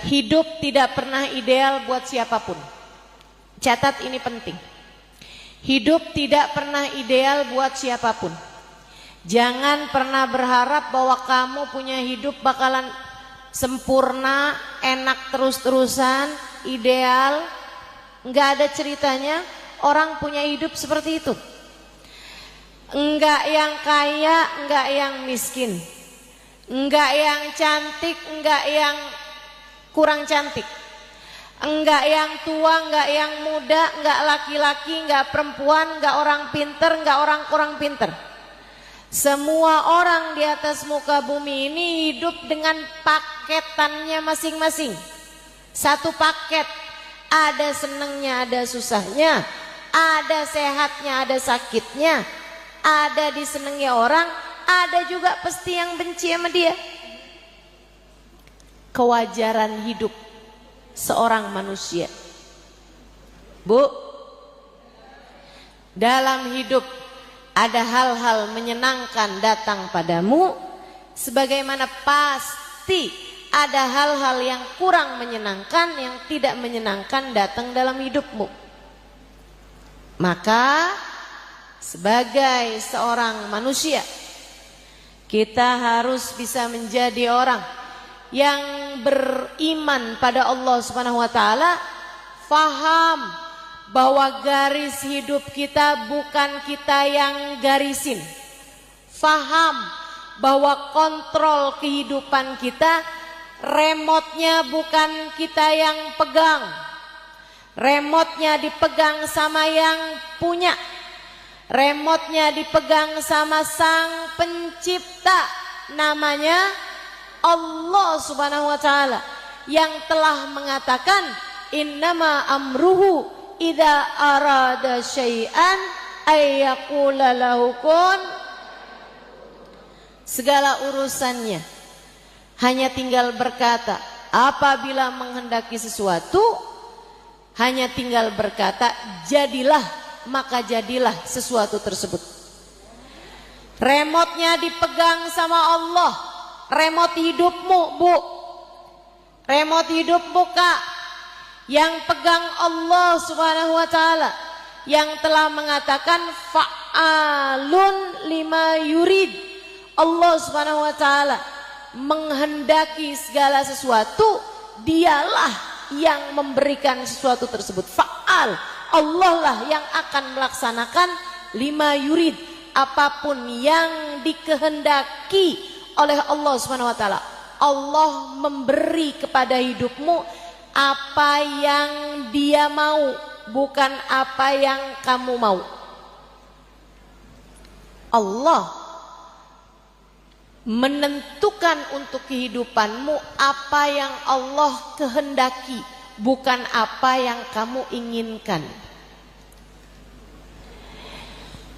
Hidup tidak pernah ideal buat siapapun. Catat, ini penting. Hidup tidak pernah ideal buat siapapun. Jangan pernah berharap bahwa kamu punya hidup bakalan sempurna, enak terus-terusan, ideal. Enggak ada ceritanya orang punya hidup seperti itu. Enggak yang kaya, enggak yang miskin. Enggak yang cantik, enggak yang kurang cantik. Enggak yang tua, enggak yang muda, enggak laki-laki, enggak perempuan, enggak orang pinter, enggak orang kurang pinter. Semua orang di atas muka bumi ini hidup dengan paketannya masing-masing. Satu paket, ada senengnya, ada susahnya, ada sehatnya, ada sakitnya, ada disenangi orang, ada juga pasti yang benci sama dia. Kewajaran hidup seorang manusia. Bu, dalam hidup ada hal-hal menyenangkan datang padamu, sebagaimana pasti ada hal-hal yang kurang menyenangkan, yang tidak menyenangkan datang dalam hidupmu. Maka sebagai seorang manusia, kita harus bisa menjadi orang yang beriman pada Allah Subhanahu wa taala, faham bahwa garis hidup kita bukan kita yang garisin. Faham bahwa kontrol kehidupan kita, remote-nya bukan kita yang pegang. Remote-nya dipegang sama yang punya. Remote-nya dipegang sama Sang Pencipta, namanya Allah Subhanahu wa taala, yang telah mengatakan innama amruhu idza arada syai'an ayyaqula lahu kun. Segala urusannya hanya tinggal berkata, apabila menghendaki sesuatu hanya tinggal berkata jadilah, maka jadilah sesuatu tersebut. Remote-nya dipegang sama Allah. Remote hidupmu, Bu. Remote hidupmu, Kak. Yang pegang Allah Subhanahu wa taala, yang telah mengatakan fa'alun lima yurid. Allah Subhanahu wa taala menghendaki segala sesuatu, dialah yang memberikan sesuatu tersebut. Fa'al, Allah lah yang akan melaksanakan lima yurid, apapun yang dikehendaki oleh Allah Subhanahu wa taala. Allah memberi kepada hidupmu apa yang Dia mau, bukan apa yang kamu mau. Allah menentukan untuk kehidupanmu apa yang Allah kehendaki, bukan apa yang kamu inginkan.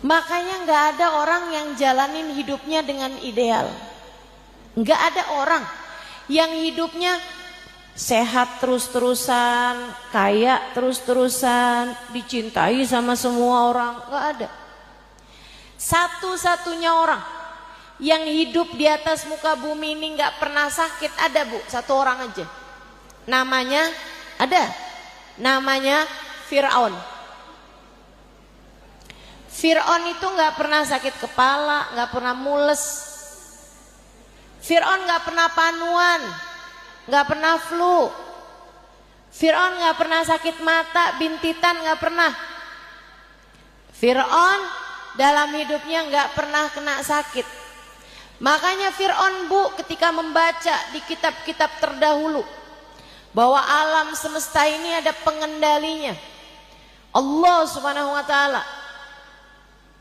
Makanya gak ada orang yang jalanin hidupnya dengan ideal. Gak ada orang yang hidupnya sehat terus-terusan, kaya terus-terusan, dicintai sama semua orang. Gak ada. Satu-satunya orang yang hidup di atas muka bumi ini gak pernah sakit ada, Bu, satu orang aja. Namanya ada, namanya Fir'aun. Fir'aun itu gak pernah sakit kepala, gak pernah mules. Fir'aun gak pernah panuan, gak pernah flu. Fir'aun gak pernah sakit mata, bintitan, gak pernah. Fir'aun dalam hidupnya gak pernah kena sakit. Makanya Fir'aun, Bu, ketika membaca di kitab-kitab terdahulu bahwa alam semesta ini ada pengendalinya, Allah Subhanahu wa taala.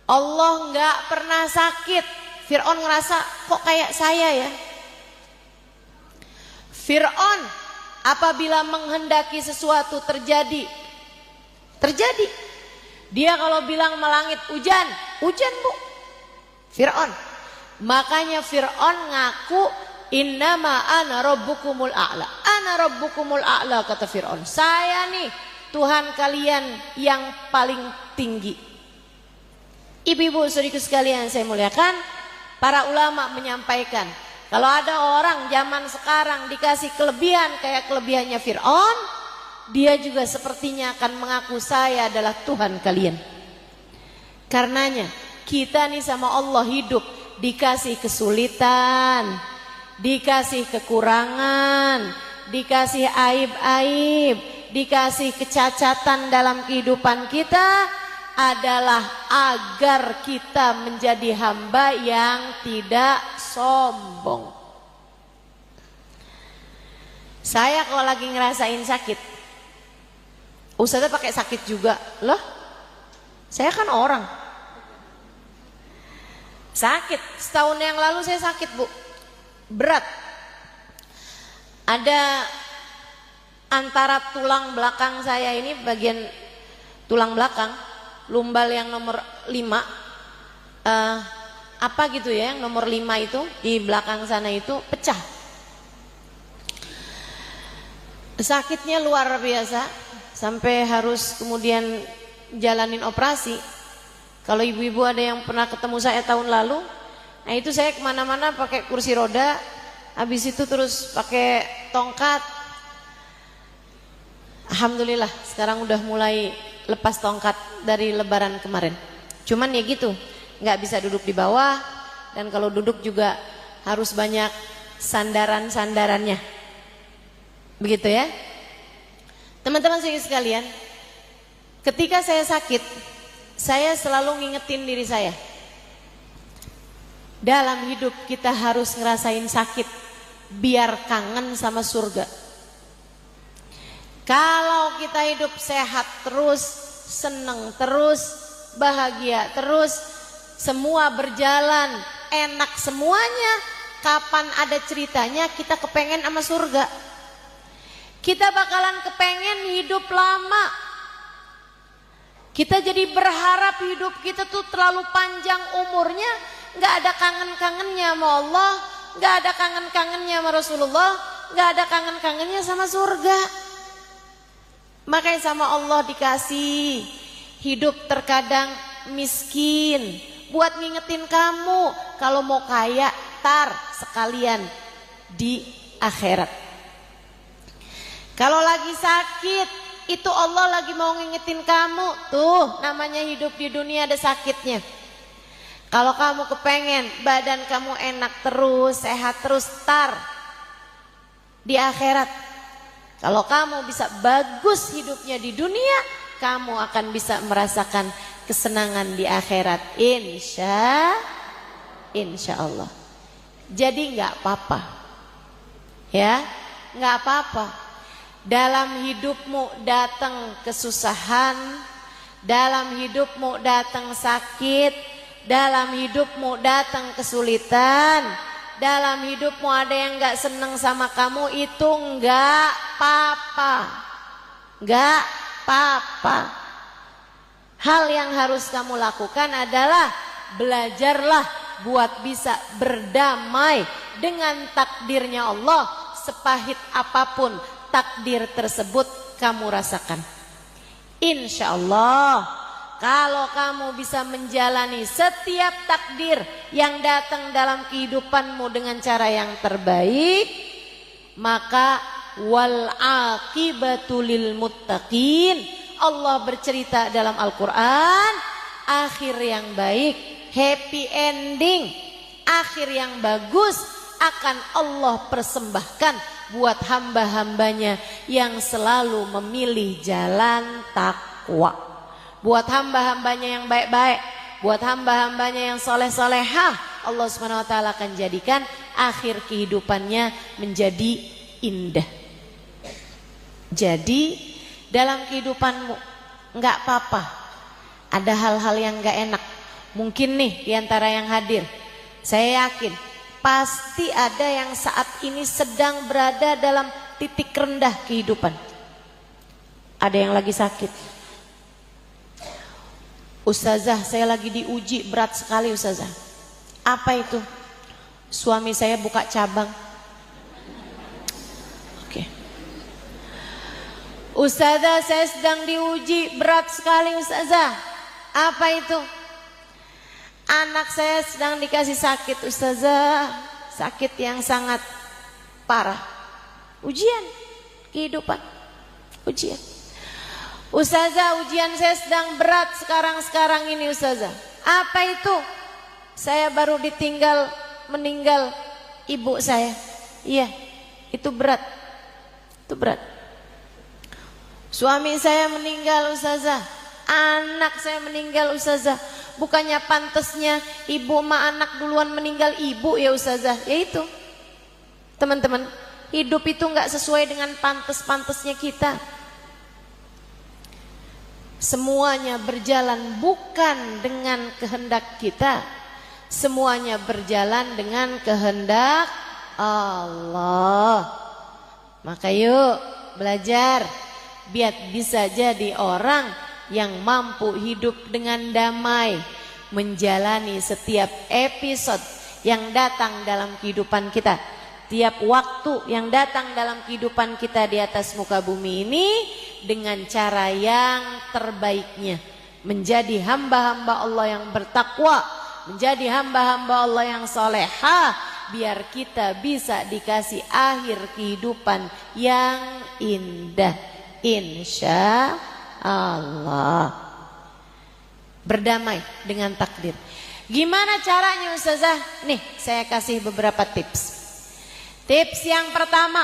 Allah gak pernah sakit. Fir'aun ngerasa, kok kayak saya ya? Fir'aun apabila menghendaki sesuatu terjadi, terjadi. Dia kalau bilang melangit hujan, hujan, Bu. Fir'aun. Makanya Fir'aun ngaku innama ana rabbukumul a'la. Ana rabbukumul a'la, kata Fir'aun. Saya nih Tuhan kalian yang paling tinggi. Ibu-ibu saudariku sekalian saya muliakan, para ulama menyampaikan Kalau ada orang zaman sekarang dikasih kelebihan kayak kelebihannya Fir'aun, dia juga sepertinya akan mengaku saya adalah Tuhan kalian. Karenanya kita nih sama Allah hidup dikasih kesulitan, dikasih kekurangan, dikasih aib-aib, dikasih kecacatan dalam kehidupan kita adalah agar kita menjadi hamba yang tidak sombong. Saya kalau lagi ngerasain sakit, Ustazah pakai sakit juga loh. Saya kan orang sakit. Setahun yang lalu saya sakit, Bu, berat. Ada antara tulang belakang saya ini, bagian tulang belakang lumbal yang nomor 5, apa gitu ya, yang nomor 5 itu di belakang sana itu pecah. Sakitnya luar biasa sampai harus kemudian jalanin operasi. Kalau ibu-ibu ada yang pernah ketemu saya tahun lalu, nah itu saya kemana-mana pakai kursi roda, habis itu terus pakai tongkat. Alhamdulillah sekarang udah mulai lepas tongkat dari lebaran kemarin. Cuman ya gitu, nggak bisa duduk di bawah, dan kalau duduk juga harus banyak sandaran-sandarannya. Begitu ya. Teman-teman sekalian, ketika saya sakit, saya selalu ngingetin diri saya, dalam hidup kita harus ngerasain sakit biar kangen sama surga. Kalau kita hidup sehat terus, seneng terus, bahagia terus, semua berjalan enak semuanya, kapan ada ceritanya kita kepengen sama surga? Kita bakalan kepengen hidup lama. Kita jadi berharap hidup kita tuh terlalu panjang umurnya, nggak ada kangen-kangennya sama Allah, nggak ada kangen-kangennya sama Rasulullah, nggak ada kangen-kangennya sama surga. Makanya sama Allah dikasih hidup terkadang miskin, buat ngingetin kamu kalau mau kaya tar sekalian di akhirat. Kalau lagi sakit, itu Allah lagi mau ngingetin kamu, tuh namanya hidup di dunia ada sakitnya. Kalau kamu kepengen badan kamu enak terus, sehat terus, tar di akhirat. Kalau kamu bisa bagus hidupnya di dunia, kamu akan bisa merasakan kesenangan di akhirat, insya Allah. Jadi nggak apa-apa, ya, nggak apa-apa. Dalam hidupmu datang kesusahan, dalam hidupmu datang sakit, dalam hidupmu datang kesulitan, dalam hidupmu ada yang gak seneng sama kamu, itu gak apa-apa, gak apa-apa. Hal yang harus kamu lakukan adalah belajarlah buat bisa berdamai dengan takdirnya Allah, sepahit apapun takdir tersebut kamu rasakan. Insya Allah kalau kamu bisa menjalani setiap takdir yang datang dalam kehidupanmu dengan cara yang terbaik, maka wal aqibatu lil muttaqin. Allah bercerita dalam Al-Quran, akhir yang baik, happy ending, akhir yang bagus akan Allah persembahkan buat hamba-hambanya yang selalu memilih jalan takwa, buat hamba-hambanya yang baik-baik, buat hamba-hambanya yang soleh-solehah. Allah SWT akan jadikan akhir kehidupannya menjadi indah. Jadi dalam kehidupanmu nggak apa-apa ada hal-hal yang nggak enak. Mungkin nih diantara yang hadir, saya yakin pasti ada yang saat ini sedang berada dalam titik rendah kehidupan. Ada yang lagi sakit. Ustazah, saya lagi diuji berat sekali Ustazah. Apa itu? Suami saya buka cabang. Oke. Ustazah, saya sedang diuji berat sekali Ustazah. Apa itu? Anak saya sedang dikasih sakit Ustazah. sakit yang sangat parah. Ujian kehidupan, ujian. Ustazah, ujian saya sedang berat sekarang ini Ustazah. Apa itu? Saya baru meninggal ibu saya. Iya, itu berat. Itu berat. Suami saya meninggal Ustazah. Anak saya meninggal Ustazah. Bukannya pantasnya ibu sama anak duluan meninggal ibu ya Ustazah. Ya itu. Teman-teman, hidup itu nggak sesuai dengan pantas-pantasnya kita. Semuanya berjalan bukan dengan kehendak kita. Semuanya berjalan dengan kehendak Allah. Maka yuk belajar biar bisa jadi orang yang mampu hidup dengan damai, menjalani setiap episode yang datang dalam kehidupan kita. Tiap waktu yang datang dalam kehidupan kita di atas muka bumi ini dengan cara yang terbaiknya. Menjadi hamba-hamba Allah yang bertakwa, menjadi hamba-hamba Allah yang solehah, biar kita bisa dikasih akhir kehidupan yang indah, insya Allah. Berdamai dengan takdir. Gimana caranya Ustazah? Nih saya kasih beberapa tips. Tips yang pertama,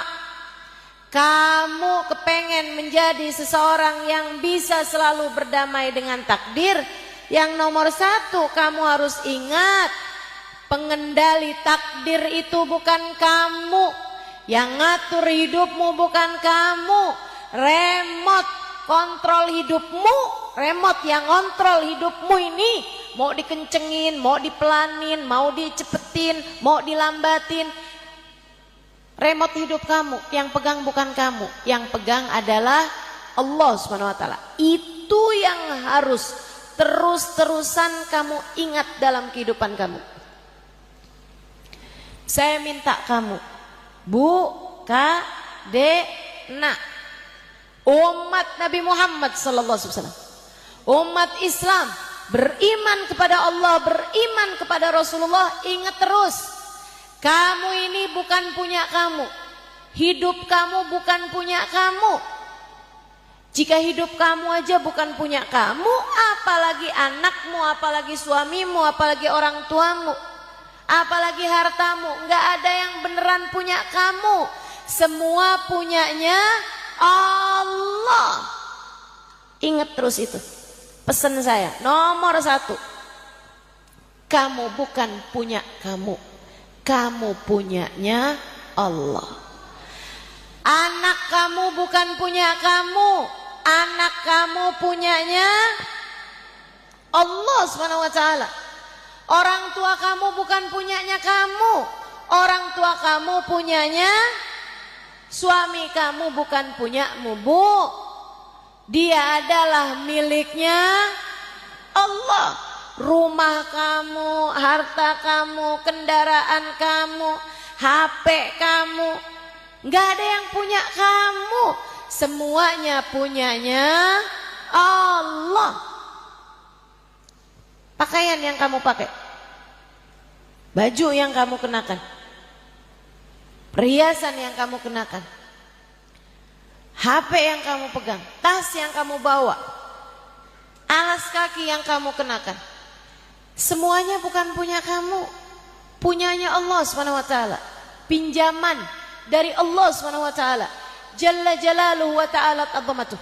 kamu kepengen menjadi seseorang yang bisa selalu berdamai dengan takdir. Yang nomor satu, kamu harus ingat, pengendali takdir itu bukan kamu. Yang ngatur hidupmu bukan kamu. Remote kontrol hidupmu, remote yang kontrol hidupmu ini, mau dikencengin, mau dipelanin, mau dicepetin, mau dilambatin, remote hidup kamu. Yang pegang bukan kamu, yang pegang adalah Allah Subhanahu wa taala. Itu yang harus terus-terusan kamu ingat dalam kehidupan kamu. Saya minta kamu, Bu, Kak, Dek, Nak, umat Nabi Muhammad sallallahu alaihi wasallam, umat Islam, beriman kepada Allah, beriman kepada Rasulullah, ingat terus, kamu ini bukan punya kamu. Hidup kamu bukan punya kamu. Jika hidup kamu aja bukan punya kamu, apalagi anakmu, apalagi suamimu, apalagi orang tuamu, apalagi hartamu. Nggak ada yang beneran punya kamu. Semua punyanya Allah. Ingat terus itu. Pesan saya nomor satu, kamu bukan punya kamu, kamu punyanya Allah. Anak kamu bukan punya kamu, anak kamu punyanya Allah Subhanahu wa taala. Orang tua kamu bukan punyanya kamu, orang tua kamu punyanya suami kamu, bukan punyamu, Bu. Dia adalah miliknya Allah. Rumah kamu, harta kamu, kendaraan kamu, HP kamu, nggak ada yang punya kamu. Semuanya punyanya Allah. Pakaian yang kamu pakai, baju yang kamu kenakan, perhiasan yang kamu kenakan, HP yang kamu pegang, tas yang kamu bawa, alas kaki yang kamu kenakan, semuanya bukan punya kamu, punyanya Allah Subhanahu wa taala. Pinjaman dari Allah Subhanahu wa taala. Jalla jalaluhu wa ta'ala azamatuh.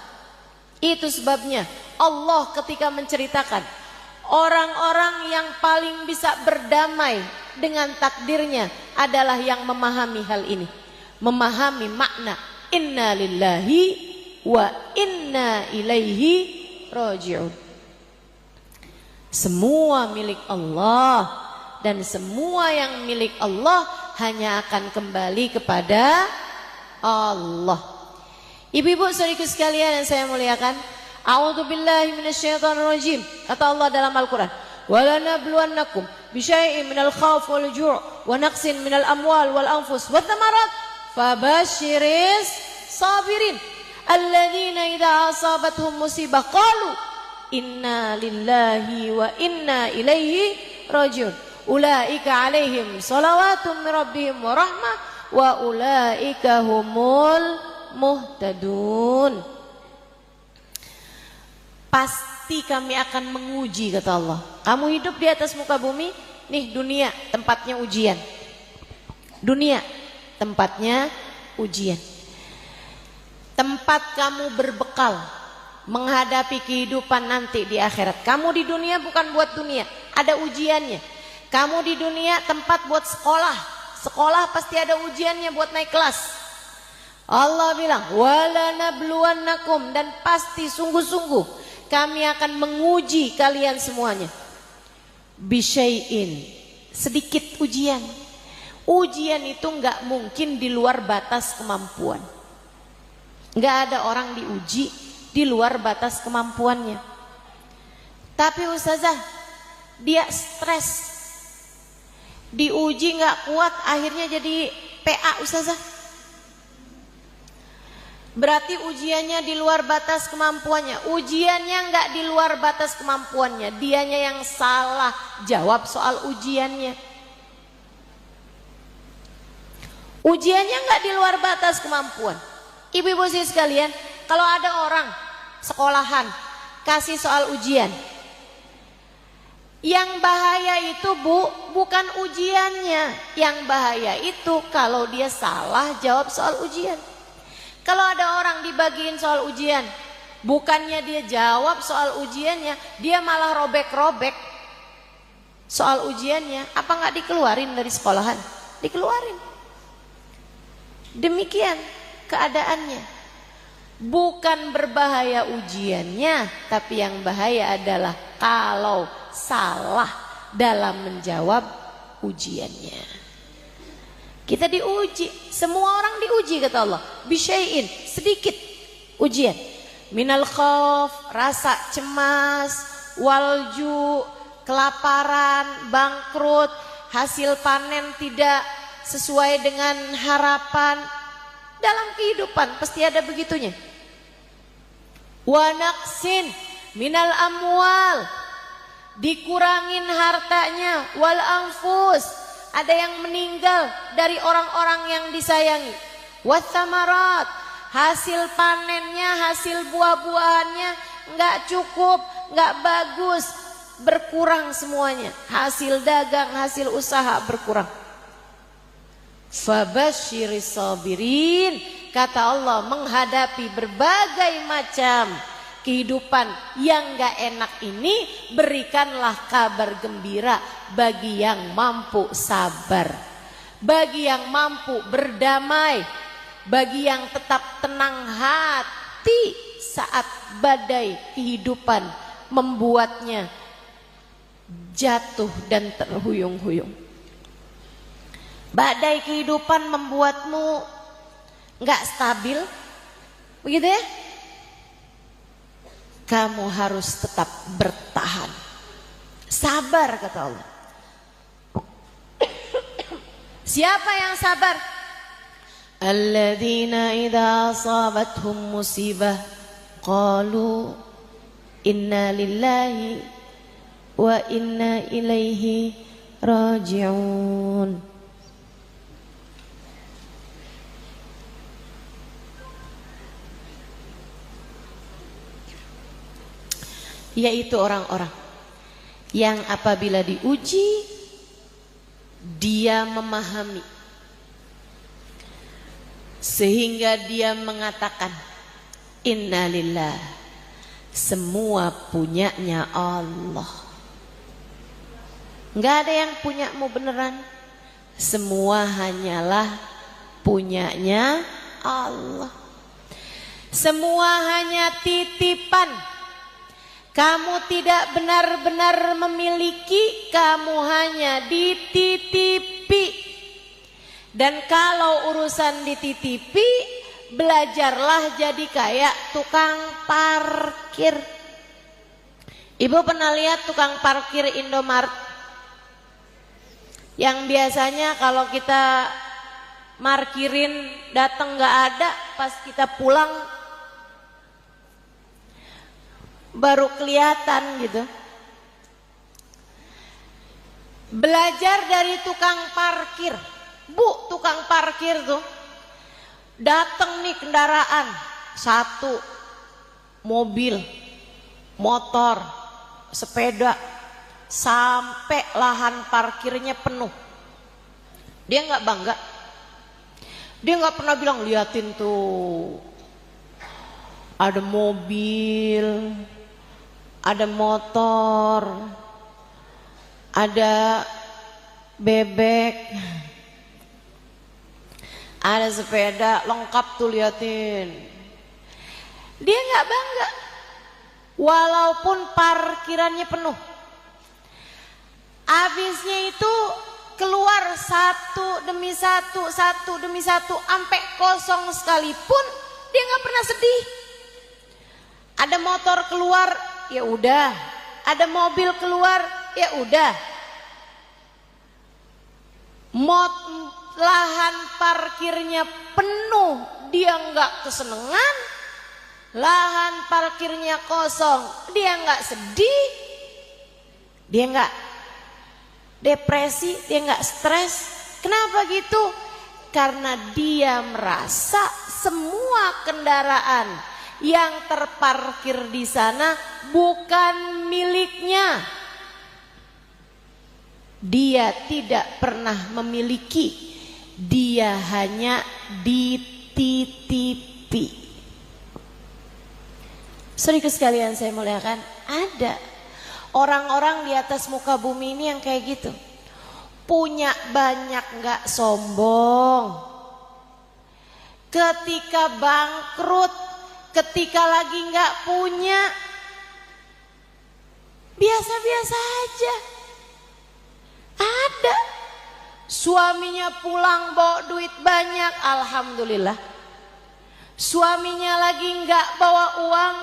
Itu sebabnya Allah ketika menceritakan orang-orang yang paling bisa berdamai dengan takdirnya adalah yang memahami hal ini, memahami makna inna lillahi wa inna ilaihi raji'un. Semua milik Allah, dan semua yang milik Allah hanya akan kembali kepada Allah. Ibu-ibu saudariku sekalian yang saya muliakan, a'udzubillahi minasyaitonirrajim. Kata Allah dalam Al-Qur'an, "Walanabluwannakum bisyai'in minal khauf wal ju' wa naqsin minal amwal wal anfus wath thamarat fabasyiris sabirin alladzina idza asabatuhum musibah qalu inna lillahi wa inna ilaihi raji'un." ulaika alaihim shalawatun min rabbihim wa rahmah wa ulaika humul muhtadun. Pasti kami akan menguji, kata Allah. Kamu hidup di atas muka bumi, nih dunia tempatnya ujian. Dunia tempatnya ujian. Tempat kamu berbekal menghadapi kehidupan nanti di akhirat. Kamu di dunia bukan buat dunia, ada ujiannya. Kamu di dunia tempat buat sekolah. Sekolah pasti ada ujiannya buat naik kelas. Allah bilang, wala nabluwannakum, dan pasti sungguh-sungguh kami akan menguji kalian semuanya. Bisyai'in, sedikit ujian. Ujian itu nggak mungkin di luar batas kemampuan. Nggak ada orang diuji di luar batas kemampuannya. Tapi ustazah, dia stres, diuji nggak kuat, akhirnya jadi PA ustazah. Berarti ujiannya di luar batas kemampuannya. Ujiannya nggak di luar batas kemampuannya, dianya yang salah jawab soal ujiannya. Ujiannya nggak di luar batas kemampuan. Ibu-ibu sekalian, kalau ada orang sekolahan kasih soal ujian, yang bahaya itu bukan ujiannya, yang bahaya itu kalau dia salah jawab soal ujian. Kalau ada orang dibagiin soal ujian, bukannya dia jawab soal ujiannya, dia malah robek-robek soal ujiannya, apa nggak dikeluarin dari sekolahan? Dikeluarin. Demikian keadaannya. Bukan berbahaya ujiannya, tapi yang bahaya adalah kalau salah dalam menjawab ujiannya. Kita diuji, semua orang diuji, kata Allah. Bisyai'in, sedikit ujian. Minal khauf, rasa cemas, walju, kelaparan, bangkrut, hasil panen tidak sesuai dengan harapan. Dalam kehidupan pasti ada begitunya. Wa naqsin minal amwal, dikurangin hartanya, wal anfus, ada yang meninggal dari orang-orang yang disayangi. Wathamarat, hasil panennya, hasil buah-buahannya nggak cukup, nggak bagus, berkurang semuanya. Hasil dagang, hasil usaha berkurang. Fabasyiris sabirin, kata Allah, menghadapi berbagai macam kehidupan yang gak enak ini, berikanlah kabar gembira bagi yang mampu sabar, bagi yang mampu berdamai, bagi yang tetap tenang hati saat badai kehidupan membuatnya jatuh dan terhuyung-huyung. Badai kehidupan membuatmu gak stabil, begitu ya? Kamu harus tetap bertahan, sabar, kata Allah. Siapa yang sabar? Alladzina idza asabathum musibah qalu inna lillahi wa inna ilaihi raji'un. Yaitu orang-orang yang apabila diuji dia memahami sehingga dia mengatakan innalillah, semua punyanya Allah. Nggak ada yang punyamu beneran, semua hanyalah punyanya Allah. Semua hanya titipan. Kamu tidak benar-benar memiliki, kamu hanya dititipi. Dan kalau urusan dititipi, belajarlah jadi kayak tukang parkir. Ibu pernah lihat tukang parkir Indomaret? Yang biasanya kalau kita markirin datang nggak ada, pas kita pulang baru kelihatan gitu. Belajar dari tukang parkir. Bu, tukang parkir tuh datang nih kendaraan, satu, mobil, motor, sepeda, sampai lahan parkirnya penuh. Dia nggak bangga. Dia nggak pernah bilang, liatin tuh, ada mobil, ada motor, ada bebek, ada sepeda, lengkap tuh, liatin. Dia nggak bangga, walaupun parkirannya penuh. Habisnya itu keluar satu demi satu, sampai kosong sekalipun dia nggak pernah sedih. Ada motor keluar, ya udah. Ada mobil keluar, ya udah. Lahan parkirnya penuh, dia nggak kesenengan. Lahan parkirnya kosong, dia nggak sedih. Dia nggak depresi, dia nggak stres. Kenapa gitu? Karena dia merasa semua kendaraan yang terparkir di sana bukan miliknya. Dia tidak pernah memiliki, dia hanya dititipi. Saudara sekalian saya muliakan, ada orang-orang di atas muka bumi ini yang kayak gitu. Punya banyak, nggak sombong. Ketika bangkrut, ketika lagi nggak punya, biasa-biasa aja. Ada suaminya pulang bawa duit banyak, alhamdulillah. Suaminya lagi nggak bawa uang,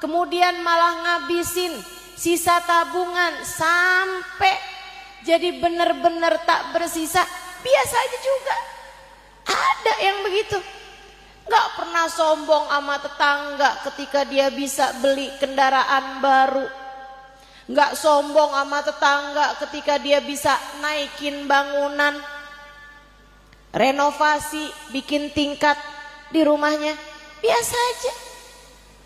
kemudian malah ngabisin sisa tabungan sampai jadi benar-benar tak bersisa, biasa aja juga. Ada yang begitu. Gak pernah sombong sama tetangga ketika dia bisa beli kendaraan baru. Gak sombong sama tetangga ketika dia bisa naikin bangunan, renovasi, bikin tingkat di rumahnya. Biasa aja.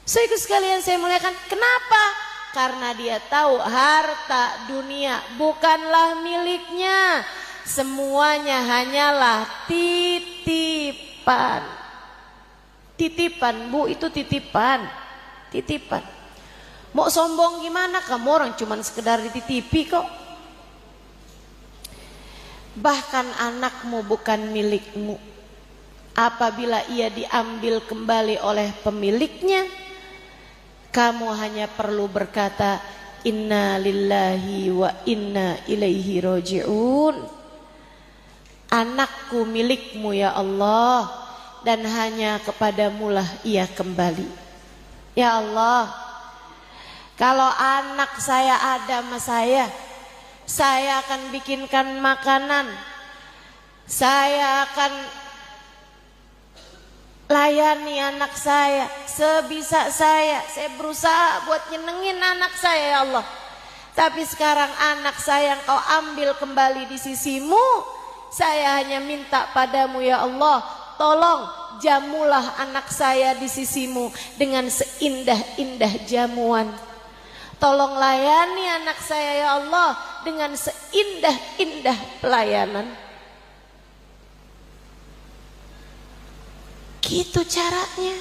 Saudara sekalian saya muliakan, kenapa? Karena dia tahu harta dunia bukanlah miliknya. Semuanya hanyalah titipan. Titipan, Bu, itu titipan. Titipan. Mau sombong gimana? Kamu orang cuman sekedar dititipi kok. Bahkan anakmu bukan milikmu. Apabila ia diambil kembali oleh pemiliknya, kamu hanya perlu berkata, inna lillahi wa inna ilaihi roji'un. Anakku milikmu ya Allah, dan hanya kepadamulah ia kembali. Ya Allah, kalau anak saya ada sama saya akan bikinkan makanan, saya akan layani anak saya sebisa saya berusaha buat nyenengin anak saya ya Allah. Tapi sekarang anak saya yang kau ambil kembali di sisimu, saya hanya minta padamu ya Allah, tolong jamulah anak saya di sisimu dengan seindah-indah jamuan. Tolong layani anak saya ya Allah dengan seindah-indah pelayanan. Gitu caranya.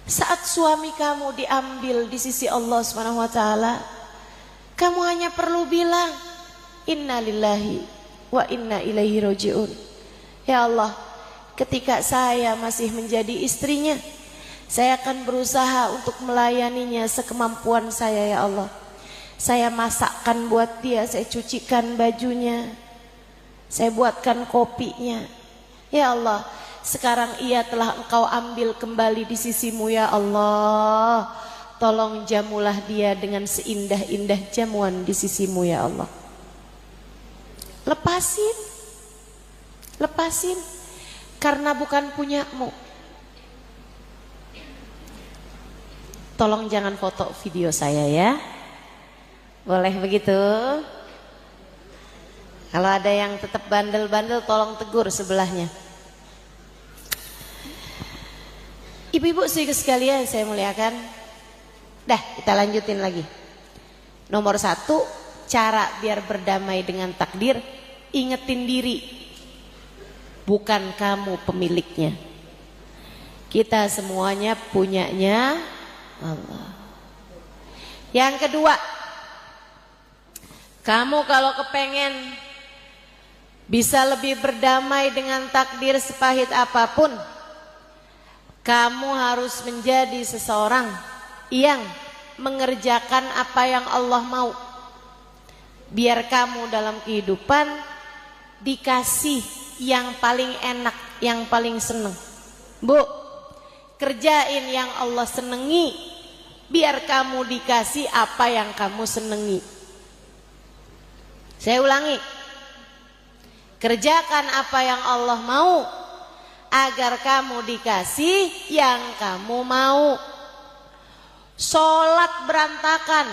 Saat suami kamu diambil di sisi Allah Subhanahu wa taala, kamu hanya perlu bilang, inna lillahi wa inna ilaihi roji'un. Ya Allah, ketika saya masih menjadi istrinya, saya akan berusaha untuk melayaninya sekemampuan saya ya Allah. Saya masakkan buat dia, saya cucikan bajunya, saya buatkan kopinya. Ya Allah, sekarang ia telah Engkau ambil kembali di sisimu ya Allah. Tolong jamulah dia dengan seindah-indah jamuan di sisimu ya Allah. Lepasin, lepasin, karena bukan punyamu. Tolong jangan foto video saya ya. Boleh begitu? Kalau ada yang tetap bandel-bandel tolong tegur sebelahnya. Ibu-ibu sekalian saya muliakan. Dah, kita lanjutin lagi. Nomor 1, cara biar berdamai dengan takdir, ingetin diri. Bukan kamu pemiliknya. Kita semuanya punyanya Allah. Yang kedua, kamu kalau kepengen bisa lebih berdamai dengan takdir sepahit apapun, kamu harus menjadi seseorang yang mengerjakan apa yang Allah mau. Biar kamu dalam kehidupan dikasih yang paling enak, yang paling seneng. Bu, kerjain yang Allah senengi, biar kamu dikasih apa yang kamu senengi. Saya ulangi, kerjakan apa yang Allah mau, agar kamu dikasih yang kamu mau. Sholat berantakan,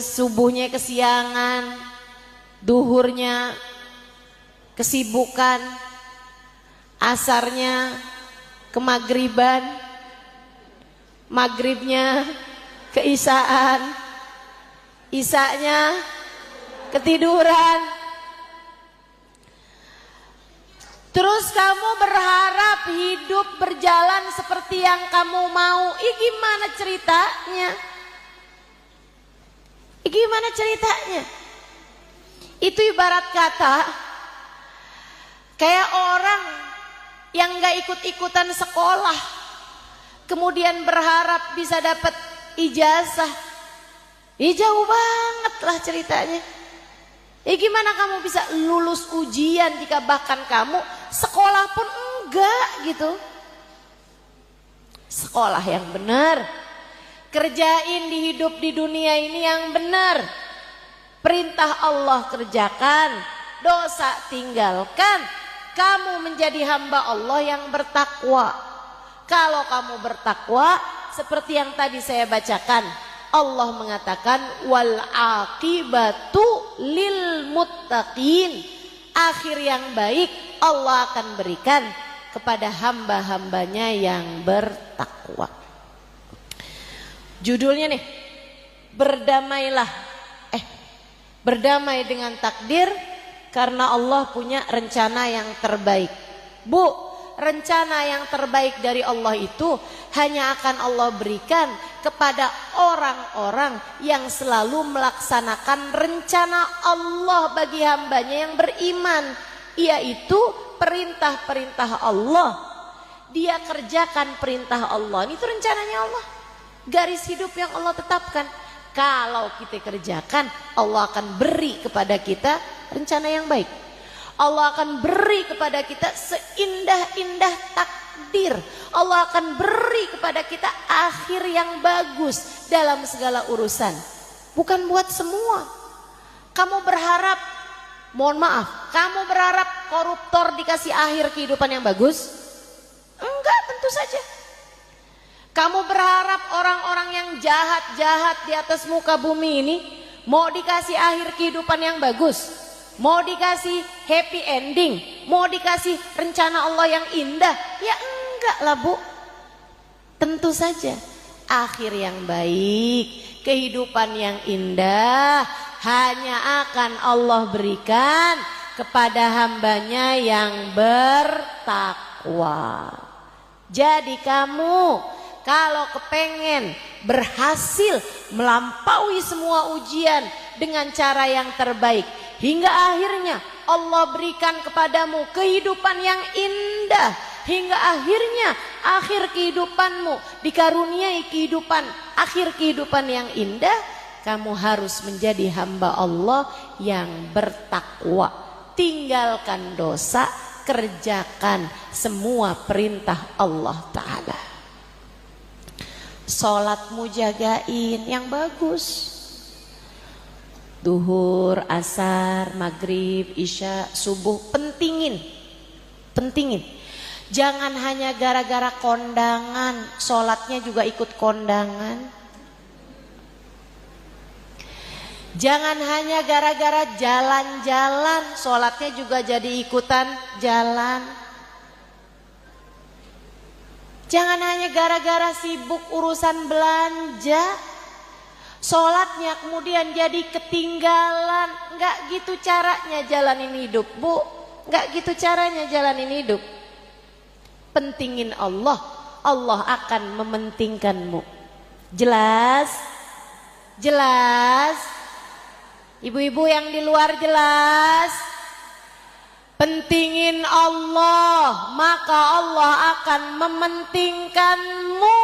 subuhnya kesiangan, duhurnya kesibukan, asarnya kemagriban, magribnya keisaan, isanya ketiduran. Terus kamu berharap hidup berjalan seperti yang kamu mau. Gimana ceritanya? Gimana ceritanya? Itu ibarat kata kayak orang yang gak ikut-ikutan sekolah, kemudian berharap bisa dapat ijazah. Jauh banget lah ceritanya. Gimana kamu bisa lulus ujian jika bahkan kamu sekolah pun enggak gitu. Sekolah yang benar, kerjain di hidup di dunia ini yang benar. Perintah Allah kerjakan, dosa tinggalkan. Kamu menjadi hamba Allah yang bertakwa. Kalau kamu bertakwa, seperti yang tadi saya bacakan, Allah mengatakan wal aqibatu lil muttaqin. Akhir yang baik Allah akan berikan kepada hamba-hambanya yang bertakwa. Judulnya nih, berdamai dengan takdir karena Allah punya rencana yang terbaik. Bu, rencana yang terbaik dari Allah itu hanya akan Allah berikan kepada orang-orang yang selalu melaksanakan rencana Allah bagi hambanya yang beriman, yaitu perintah-perintah Allah. Dia kerjakan perintah Allah, itu rencananya Allah, garis hidup yang Allah tetapkan. Kalau kita kerjakan, Allah akan beri kepada kita rencana yang baik. Allah akan beri kepada kita seindah-indah takdir. Allah akan beri kepada kita akhir yang bagus dalam segala urusan. Bukan buat semua. Kamu berharap, mohon maaf, kamu berharap koruptor dikasih akhir kehidupan yang bagus? Enggak, tentu saja. Kamu berharap orang-orang yang jahat-jahat di atas muka bumi ini mau dikasih akhir kehidupan yang bagus? Mau dikasih happy ending, mau dikasih rencana Allah yang indah? Ya enggak lah Bu. Tentu saja akhir yang baik, kehidupan yang indah hanya akan Allah berikan kepada hambanya yang bertakwa. Jadi kamu kalau kepengen berhasil melampaui semua ujian dengan cara yang terbaik, hingga akhirnya Allah berikan kepadamu kehidupan yang indah, hingga akhirnya akhir kehidupanmu dikaruniai kehidupan, akhir kehidupan yang indah, kamu harus menjadi hamba Allah yang bertakwa. Tinggalkan dosa, kerjakan semua perintah Allah Ta'ala. Sholatmu jagain yang bagus. Duhur, asar, maghrib, isya, subuh, pentingin. Jangan hanya gara-gara kondangan, sholatnya juga ikut kondangan. Jangan hanya gara-gara jalan-jalan, sholatnya juga jadi ikutan jalan. Jangan hanya gara-gara sibuk urusan belanja, sholatnya kemudian jadi ketinggalan. Enggak gitu caranya jalanin hidup, Bu. Enggak gitu caranya jalanin hidup. Pentingin Allah, Allah akan mementingkanmu. Jelas? Jelas? Ibu-ibu yang di luar jelas? Pentingin Allah, maka Allah akan mementingkanmu.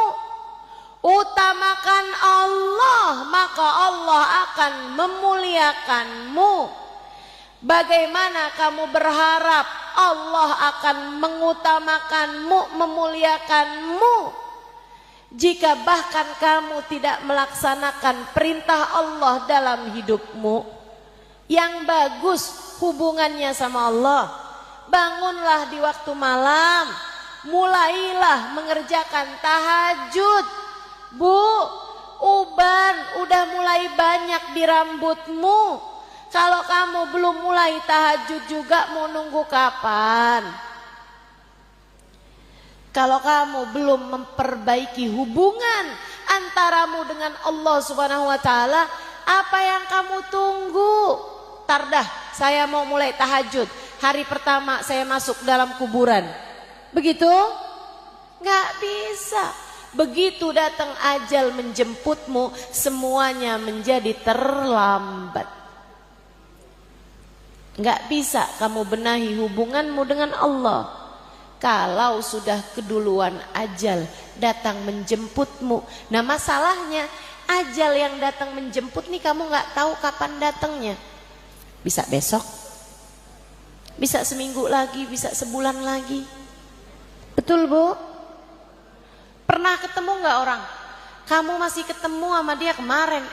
Utamakan Allah, maka Allah akan memuliakanmu. Bagaimana kamu berharap Allah akan mengutamakanmu, memuliakanmu, jika bahkan kamu tidak melaksanakan perintah Allah dalam hidupmu? Yang bagus hubungannya sama Allah. Bangunlah di waktu malam, mulailah mengerjakan tahajud. Bu, uban udah mulai banyak di rambutmu. Kalau kamu belum mulai tahajud juga, mau nunggu kapan? Kalau kamu belum memperbaiki hubungan antaramu dengan Allah Subhanahu wa taala, apa yang kamu tunggu? Tardah, saya mau mulai tahajud. Hari pertama saya masuk dalam kuburan. Begitu? Nggak bisa. Begitu datang ajal menjemputmu, semuanya menjadi terlambat. Nggak bisa kamu benahi hubunganmu dengan Allah kalau sudah keduluan ajal datang menjemputmu. Nah masalahnya, ajal yang datang menjemput nih kamu nggak tahu kapan datangnya. Bisa besok, bisa seminggu lagi, bisa sebulan lagi. Betul Bu? Pernah ketemu nggak orang? Kamu masih ketemu sama dia kemarin,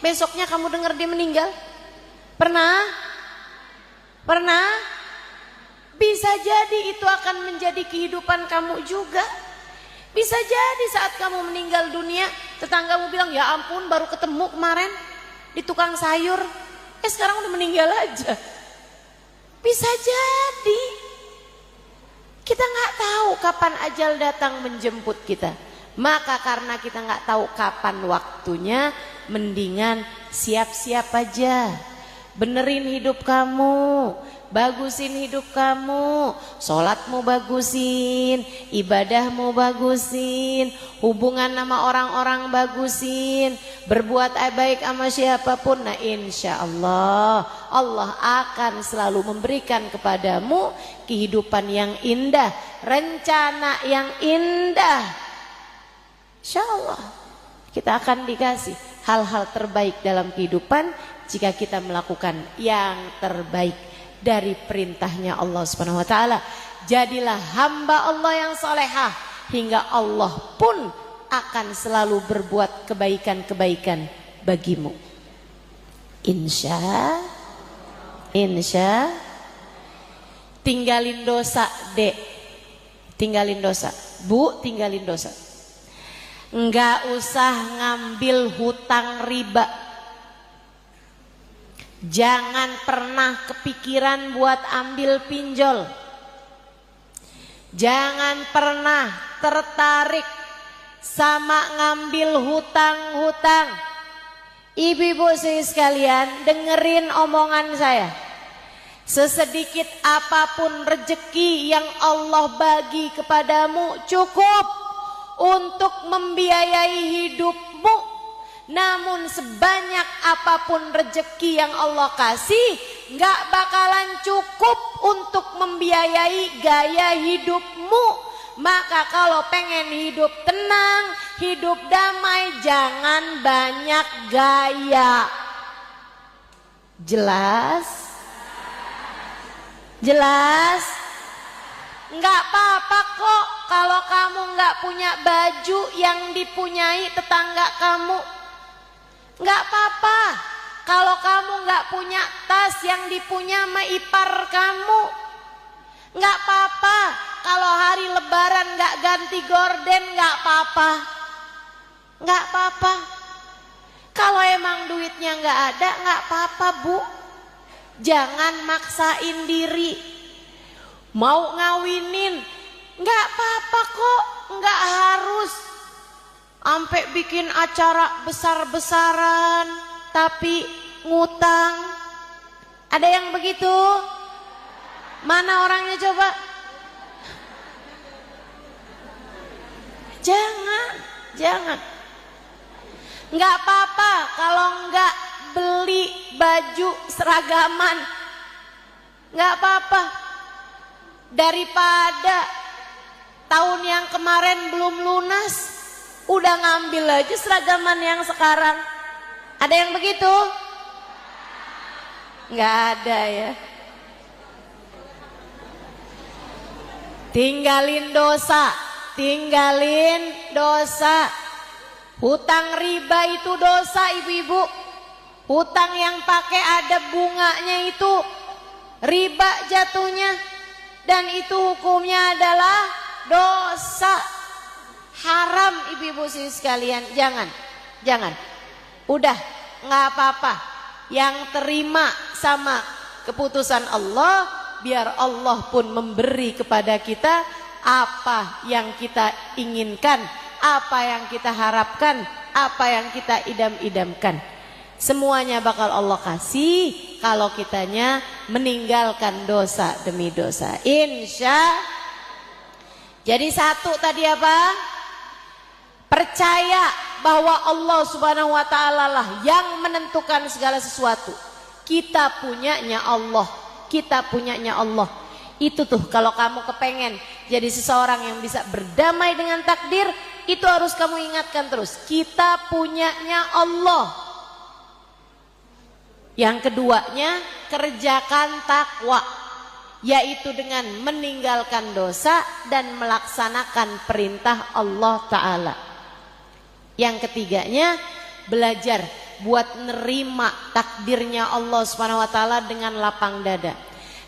besoknya kamu dengar dia meninggal? Pernah? Pernah? Bisa jadi itu akan menjadi kehidupan kamu juga. Bisa jadi saat kamu meninggal dunia, tetanggamu bilang, ya ampun baru ketemu kemarin di tukang sayur, sekarang udah meninggal aja. Bisa jadi. Kita nggak tahu kapan ajal datang menjemput kita. Maka karena kita nggak tahu kapan waktunya, mendingan siap-siap aja. Benerin hidup kamu, bagusin hidup kamu, sholatmu bagusin, ibadahmu bagusin, hubungan sama orang-orang bagusin, berbuat baik sama siapapun. Nah insya Allah, Allah akan selalu memberikan kepadamu kehidupan yang indah, rencana yang indah. Insya Allah kita akan dikasih hal-hal terbaik dalam kehidupan jika kita melakukan yang terbaik dari perintahnya Allah Subhanahu wa taala. Jadilah hamba Allah yang salehah, hingga Allah pun akan selalu berbuat kebaikan-kebaikan bagimu. Insya tinggalin dosa, Dek. Tinggalin dosa. Bu, tinggalin dosa. Enggak usah ngambil hutang riba. Jangan pernah kepikiran buat ambil pinjol. Jangan pernah tertarik sama ngambil hutang-hutang. Ibu-ibu sekalian, dengerin omongan saya. Sesedikit apapun rezeki yang Allah bagi kepadamu cukup untuk membiayai hidupmu. Namun sebanyak apapun rezeki yang Allah kasih, gak bakalan cukup untuk membiayai gaya hidupmu. Maka kalau pengen hidup tenang, hidup damai, jangan banyak gaya. Jelas? Jelas? Nggak apa-apa kok kalau kamu nggak punya baju yang dipunyai tetangga kamu. Nggak apa-apa kalau kamu nggak punya tas yang dipunya sama ipar kamu. Nggak apa-apa kalau hari lebaran nggak ganti gorden, nggak apa-apa. Nggak apa-apa. Kalau emang duitnya nggak ada, nggak apa-apa Bu. Jangan maksain diri. Mau ngawinin, nggak apa-apa kok, nggak harus sampai bikin acara besar-besaran tapi ngutang. Ada yang begitu? Mana orangnya coba? Jangan. Nggak apa-apa kalau nggak beli baju seragaman. Nggak apa-apa. Daripada tahun yang kemarin belum lunas, udah ngambil aja seragaman yang sekarang. Ada yang begitu? Nggak ada ya. Tinggalin dosa. Hutang riba itu dosa ibu-ibu. Hutang yang pakai ada bunganya itu riba jatuhnya, dan itu hukumnya adalah dosa. Haram ibu-ibu sekalian. Jangan. Udah nggak apa-apa. Yang terima sama keputusan Allah, biar Allah pun memberi kepada kita apa yang kita inginkan, apa yang kita harapkan, apa yang kita idam-idamkan. Semuanya bakal Allah kasih kalau kitanya meninggalkan dosa demi dosa. Jadi satu tadi apa? Percaya bahwa Allah Subhanahu wa taala lah yang menentukan segala sesuatu. Kita punyanya Allah. Itu tuh kalau kamu kepengen jadi seseorang yang bisa berdamai dengan takdir, itu harus kamu ingatkan terus. Kita punyanya Allah. Yang keduanya, kerjakan takwa, yaitu dengan meninggalkan dosa dan melaksanakan perintah Allah Ta'ala. Yang ketiganya, belajar buat nerima takdirnya Allah Subhanahu wa taala dengan lapang dada.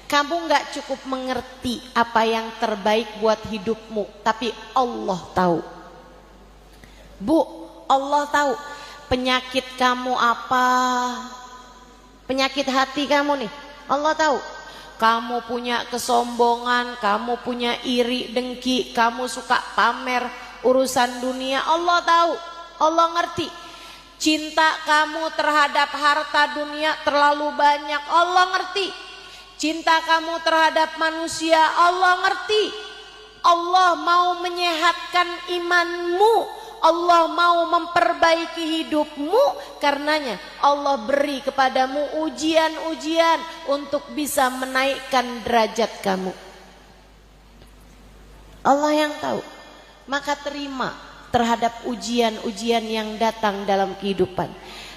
Kamu gak cukup mengerti apa yang terbaik buat hidupmu, tapi Allah tahu. Bu, Allah tahu penyakit kamu apa, penyakit hati kamu nih, Allah tahu. Kamu punya kesombongan, kamu punya iri, dengki, kamu suka pamer urusan dunia, Allah tahu, Allah ngerti. Cinta kamu terhadap harta dunia terlalu banyak, Allah ngerti. Cinta kamu terhadap manusia, Allah ngerti. Allah mau menyehatkan imanmu, Allah mau memperbaiki hidupmu. Karenanya Allah beri kepadamu ujian-ujian untuk bisa menaikkan derajat kamu. Allah yang tahu. Maka terima terhadap ujian-ujian yang datang dalam kehidupan.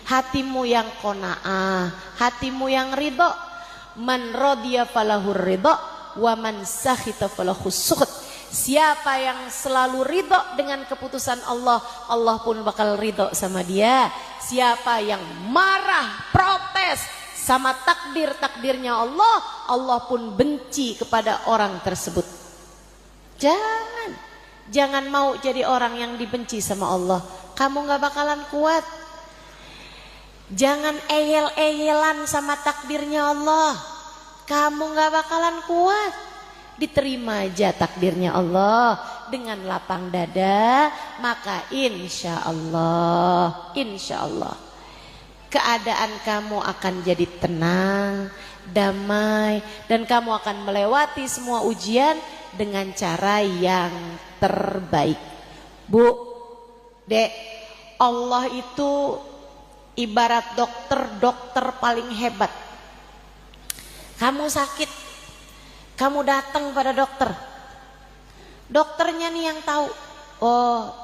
Hatimu yang qanaah, hatimu yang ridho. Man radiya falahur ridho, wa man sakhita falahus sukhut. Siapa yang selalu ridho dengan keputusan Allah, Allah pun bakal ridho sama dia. Siapa yang marah, protes sama takdirnya Allah, Allah pun benci kepada orang tersebut. Jangan mau jadi orang yang dibenci sama Allah. Kamu gak bakalan kuat. Jangan eyel-eyelan sama takdirnya Allah. Kamu gak bakalan kuat. Diterima aja takdirnya Allah dengan lapang dada. Maka insya Allah keadaan kamu akan jadi tenang, damai, dan kamu akan melewati semua ujian dengan cara yang terbaik. Bu, Dek, Allah itu ibarat dokter paling hebat. Kamu sakit, kamu datang pada dokter. Dokternya nih yang tahu. Oh,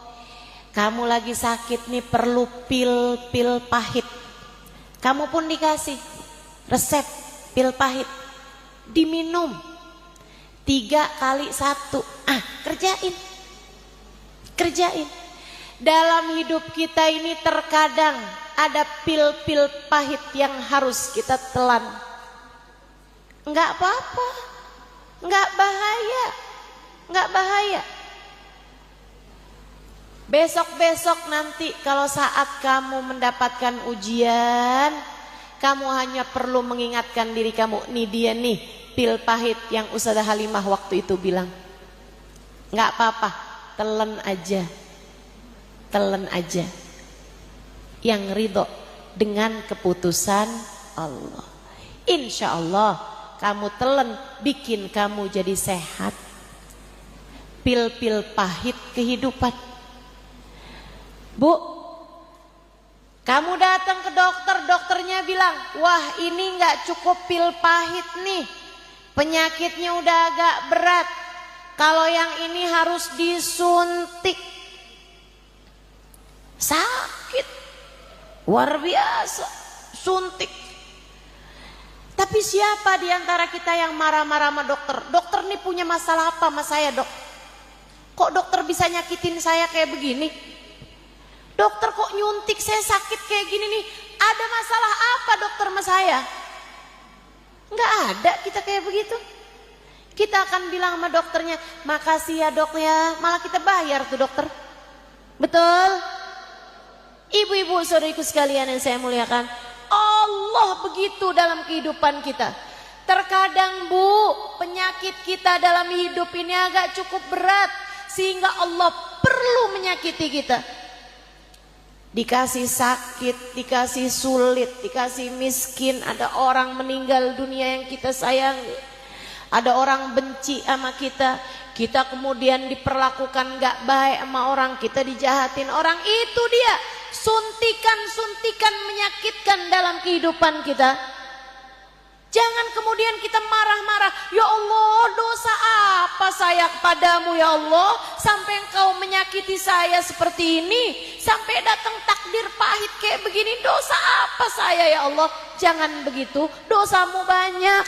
kamu lagi sakit nih, perlu pil pahit. Kamu pun dikasih resep pil pahit. Diminum 3 kali 1. Kerjain. Dalam hidup kita ini terkadang ada pil-pil pahit yang harus kita telan. Enggak apa-apa, enggak bahaya. Besok-besok nanti kalau saat kamu mendapatkan ujian, kamu hanya perlu mengingatkan diri kamu, nih dia nih pil pahit yang Ustazah Halimah waktu itu bilang. Nggak apa-apa, telan aja. Telan aja. Yang ridho dengan keputusan Allah. Insya Allah kamu telan, bikin kamu jadi sehat. Pil-pil pahit kehidupan. Bu, kamu datang ke dokter, dokternya bilang, wah ini nggak cukup pil pahit nih, penyakitnya udah agak berat. Kalau yang ini harus disuntik, sakit, luar biasa, suntik. Tapi siapa di antara kita yang marah-marah sama dokter? Dokter nih punya masalah apa sama saya, dok? Kok dokter bisa nyakitin saya kayak begini? Dokter kok nyuntik saya sakit kayak gini nih? Ada masalah apa dokter sama saya? Nggak ada kita kayak begitu. Kita akan bilang sama dokternya, makasih ya dok ya. Malah kita bayar tuh dokter. Betul? Ibu-ibu saudariku sekalian yang saya muliakan, Allah begitu dalam kehidupan kita. Terkadang bu, penyakit kita dalam hidup ini agak cukup berat, sehingga Allah perlu menyakiti kita. Dikasih sakit, dikasih sulit, dikasih miskin, ada orang meninggal dunia yang kita sayangi, ada orang benci sama kita, kita kemudian diperlakukan gak baik sama orang, kita dijahatin orang. Itu dia suntikan-suntikan menyakitkan dalam kehidupan kita. Jangan kemudian kita marah-marah, ya Allah dosa apa saya kepadamu ya Allah, sampai engkau menyakiti saya seperti ini, sampai datang takdir pahit kayak begini, dosa apa saya ya Allah. Jangan begitu, dosamu banyak,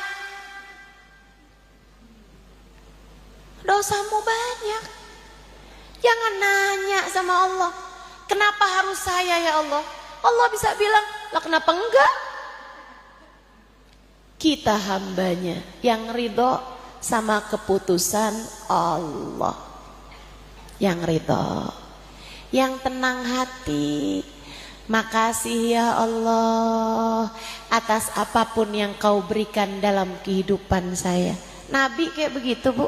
dosamu banyak. Jangan nanya sama Allah, kenapa harus saya ya Allah. Allah bisa bilang, lah kenapa enggak? Kita hambanya yang ridho sama keputusan Allah, yang ridho, yang tenang hati. Makasih ya Allah atas apapun yang kau berikan dalam kehidupan saya. Nabi kayak begitu bu.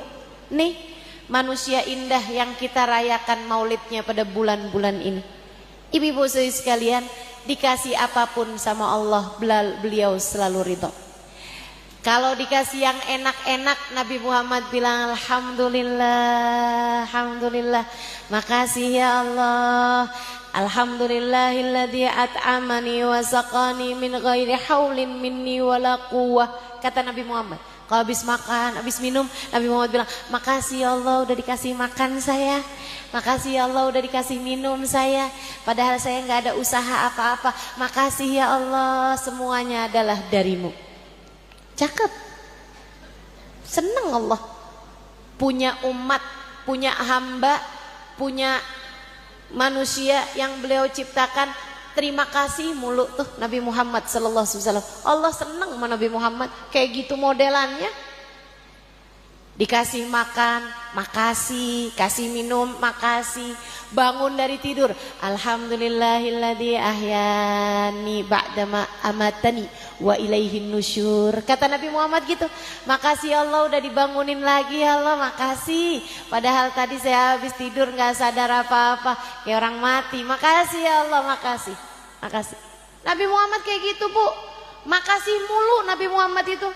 Nih manusia indah yang kita rayakan maulidnya pada bulan-bulan ini. Ibu-ibu sekalian, dikasih apapun sama Allah, beliau selalu ridho. Kalau dikasih yang enak-enak, Nabi Muhammad bilang alhamdulillah, alhamdulillah, makasih ya Allah, alhamdulillahilladzi at'amani wa saqani min ghairi haulin minni wala quwwah. Kata Nabi Muhammad, kalau habis makan, habis minum, Nabi Muhammad bilang, makasih ya Allah udah dikasih makan saya, makasih ya Allah udah dikasih minum saya, padahal saya nggak ada usaha apa-apa. Makasih ya Allah, semuanya adalah darimu. Cakep. Senang Allah punya umat, punya hamba, punya manusia yang beliau ciptakan. Terima kasih mulu tuh Nabi Muhammad sallallahu alaihi wasallam. Allah senang sama Nabi Muhammad kayak gitu modelannya. Dikasih makan, makasih, kasih minum, makasih. Bangun dari tidur, alhamdulillahilladzi ahyani ba'dama amatani wa ilaihin nusyur. Kata Nabi Muhammad gitu, makasih Allah udah dibangunin lagi ya Allah, makasih. Padahal tadi saya habis tidur gak sadar apa-apa, kayak orang mati. Makasih ya Allah, makasih, makasih. Nabi Muhammad kayak gitu bu, makasih mulu Nabi Muhammad itu.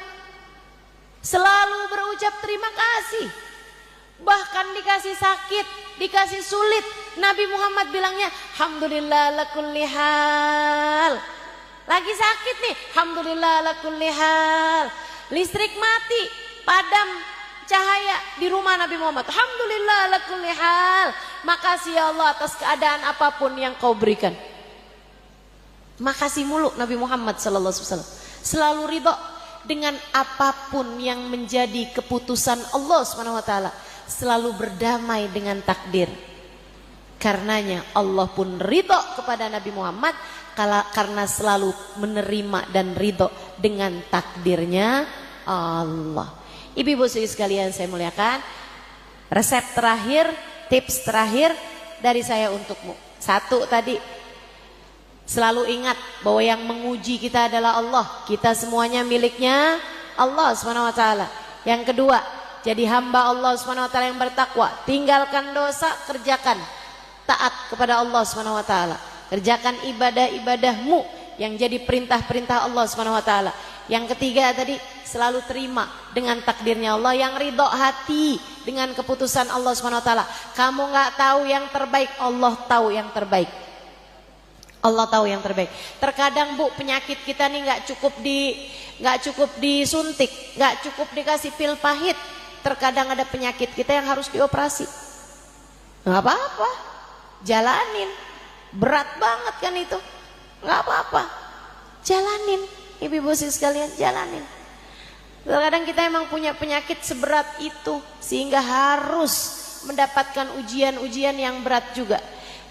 Selalu berucap terima kasih. Bahkan dikasih sakit, dikasih sulit, Nabi Muhammad bilangnya alhamdulillah ala kulli hal. Lagi sakit nih, alhamdulillah ala kulli hal. Listrik mati, padam cahaya di rumah Nabi Muhammad, alhamdulillah ala kulli hal. Makasih ya Allah atas keadaan apapun yang kau berikan. Makasih mulu Nabi Muhammad sallallahu alaihi wasallam. Selalu ridho dengan apapun yang menjadi keputusan Allah Subhanahu wa taala, selalu berdamai dengan takdir. Karenanya Allah pun ridho kepada Nabi Muhammad karena selalu menerima dan ridho dengan takdirnya Allah. Ibu-ibu sekalian saya muliakan, resep terakhir, tips terakhir dari saya untukmu. Satu tadi, selalu ingat bahwa yang menguji kita adalah Allah. Kita semuanya miliknya Allah SWT. Yang kedua, jadi hamba Allah SWT yang bertakwa. Tinggalkan dosa, kerjakan taat kepada Allah SWT. Kerjakan ibadah-ibadahmu yang jadi perintah-perintah Allah SWT. Yang ketiga tadi, selalu terima dengan takdirnya Allah, yang ridho hati dengan keputusan Allah SWT. Kamu nggak tahu yang terbaik, Allah tahu yang terbaik. Allah tahu yang terbaik. Terkadang Bu, penyakit kita nih nggak cukup disuntik, nggak cukup dikasih pil pahit. Terkadang ada penyakit kita yang harus dioperasi. Nggak apa-apa, jalanin. Berat banget kan itu, nggak apa-apa, jalanin. Ibu-ibu sekalian, jalanin. Terkadang kita emang punya penyakit seberat itu sehingga harus mendapatkan ujian-ujian yang berat juga.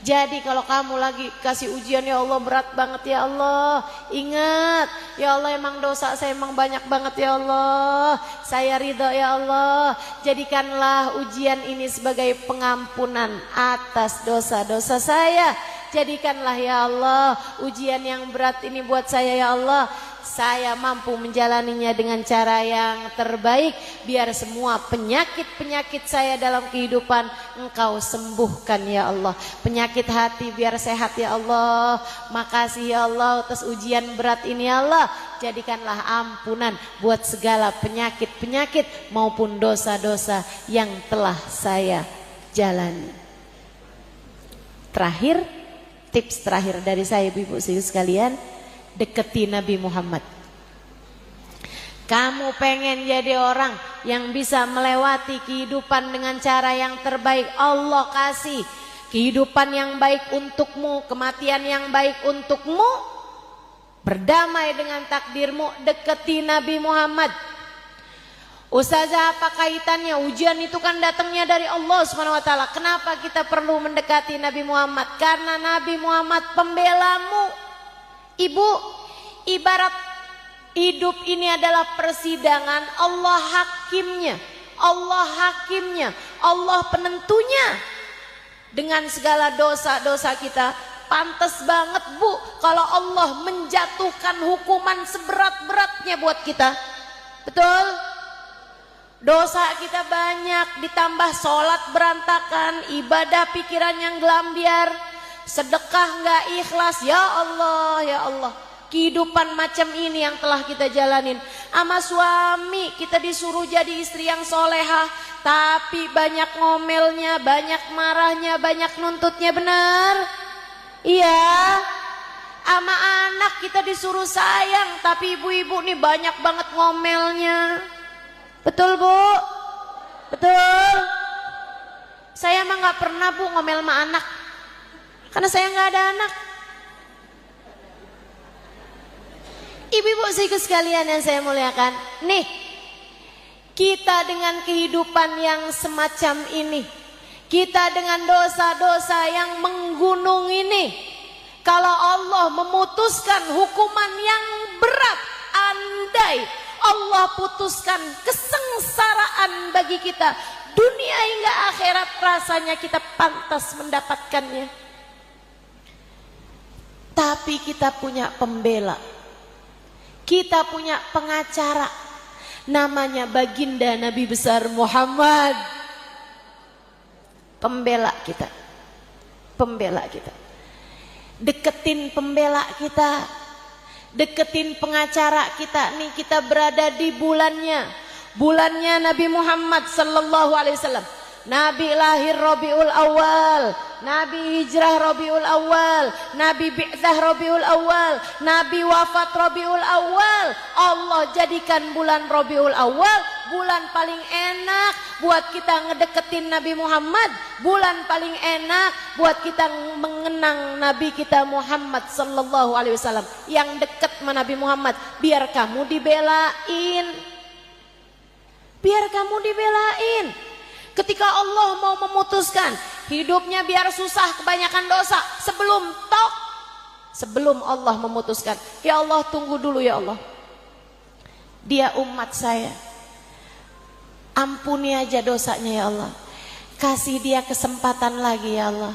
Jadi kalau kamu lagi kasih ujian, ya Allah berat banget ya Allah, ingat ya Allah emang dosa saya emang banyak banget ya Allah, saya ridho ya Allah. Jadikanlah ujian ini sebagai pengampunan atas dosa-dosa saya. Jadikanlah ya Allah ujian yang berat ini buat saya ya Allah. Saya mampu menjalaninya dengan cara yang terbaik, biar semua penyakit-penyakit saya dalam kehidupan Engkau sembuhkan ya Allah. Penyakit hati biar sehat ya Allah. Makasih ya Allah atas ujian berat ini ya Allah. Jadikanlah ampunan buat segala penyakit-penyakit maupun dosa-dosa yang telah saya jalani. Terakhir, tips terakhir dari saya ibu-ibu sekalian, deketi Nabi Muhammad. Kamu pengen jadi orang yang bisa melewati kehidupan dengan cara yang terbaik, Allah kasih kehidupan yang baik untukmu, kematian yang baik untukmu, berdamai dengan takdirmu, deketi Nabi Muhammad. Ustazah, apa kaitannya? Ujian itu kan datangnya dari Allah SWT. Kenapa kita perlu mendekati Nabi Muhammad? Karena Nabi Muhammad pembelamu. Ibu, ibarat hidup ini adalah persidangan, Allah hakimnya, Allah hakimnya, Allah penentunya. Dengan segala dosa-dosa kita, pantas banget Bu kalau Allah menjatuhkan hukuman seberat-beratnya buat kita. Betul? Dosa kita banyak, ditambah sholat berantakan, ibadah pikiran yang gelambiar, sedekah nggak ikhlas. Ya Allah, ya Allah, kehidupan macam ini yang telah kita jalanin. Sama suami kita disuruh jadi istri yang solehah, tapi banyak ngomelnya, banyak marahnya, banyak nuntutnya, benar? Iya. Sama anak kita disuruh sayang, tapi ibu-ibu nih banyak banget ngomelnya. Betul Bu? Betul? Saya emang nggak pernah Bu ngomel sama anak, karena saya nggak ada anak. Ibu-ibu sekalian yang saya muliakan, nih kita dengan kehidupan yang semacam ini, kita dengan dosa-dosa yang menggunung ini, kalau Allah memutuskan hukuman yang berat, andai Allah putuskan kesengsaraan bagi kita, dunia hingga akhirat, rasanya kita pantas mendapatkannya. Tapi kita punya pembela, kita punya pengacara, namanya baginda Nabi besar Muhammad. Pembela kita, pembela kita. Deketin pembela kita, deketin pengacara kita. Nih kita berada di bulannya Nabi Muhammad sallallahu alaihi wasallam. Nabi lahir Rabiul Awal, Nabi hijrah Rabiul Awal, Nabi bi'tsah Rabiul Awal, Nabi wafat Rabiul Awal. Allah jadikan bulan Rabiul Awal bulan paling enak buat kita ngedeketin Nabi Muhammad, bulan paling enak buat kita mengenang Nabi kita Muhammad sallallahu alaihi wasallam. Yang deket sama Nabi Muhammad, biar kamu dibelain, biar kamu dibelain. Ketika Allah mau memutuskan hidupnya biar susah, kebanyakan dosa, sebelum Allah memutuskan, ya Allah tunggu dulu ya Allah, dia umat saya, ampuni aja dosanya ya Allah, kasih dia kesempatan lagi ya Allah.